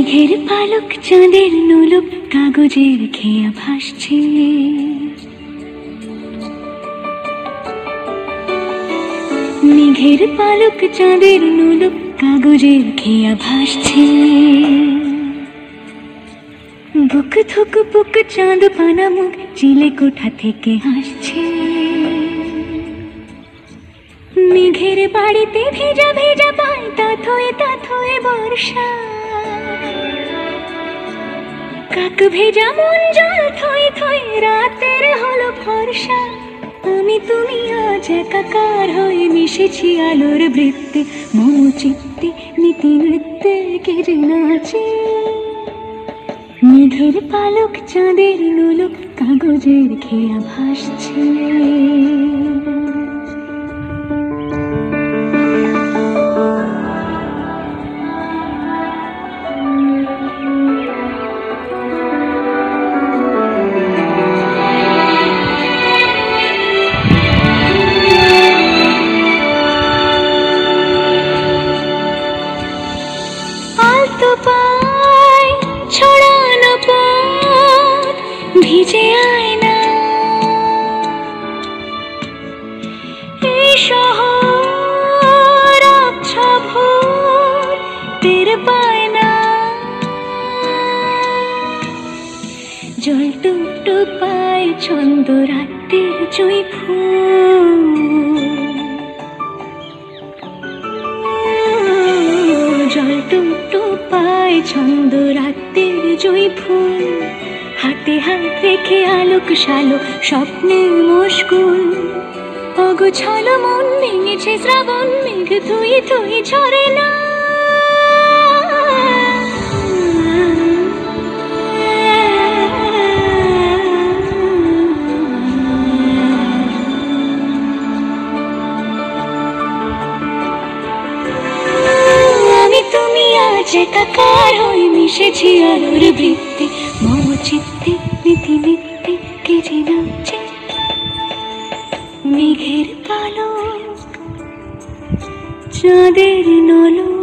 মেঘের পালক চাঁদের নোলক কাগজের খেয়া ভাসছে। মেঘের পালক চাঁদের নোলক কাগজের খেয়া ভাসছে। বুক থুক বুক চাঁদ পানা মুখ চিলে কোঠা থেকে হাসছে। মেঘের বাড়িতে ভেজা ভেজা পায় তাথয়ে বর্ষা। কাক ভেজা মন জল থই থই রাতের হলো ফর্সা। আমি তুমি আজ একাকার হয়ে মিশেছি আলোর বৃত্তে। মম চিত্তে নীতি নৃত্যে কে যে নাচে। মেঘের পালক চাঁদের নোলক কাগজের খেয়া ভাসছে। ছড়ানো পথ ভিজে আয়না, এই শহর আচ্ছা ভোর টের পায় না। জল টুপ পায় ছন্দ রাতের জুঁই ফুল। জল টুপ পায় ছন্দ রাতের জুঁই ফুল। হাতে হাত রেখে আলোক শালোক স্বপ্নের মুশকুল। অগোছালো মন ভেঙেছে শ্রাবণ মেঘ ধুই ধুই ঝরে না। আমি তুমি আজ একাকার হয়ে মিশেছি আলোর বৃত্তে। মম চিত্তে নীতি নিত্যে কে যে নাচে। মেঘের পালক চাঁদের নোলক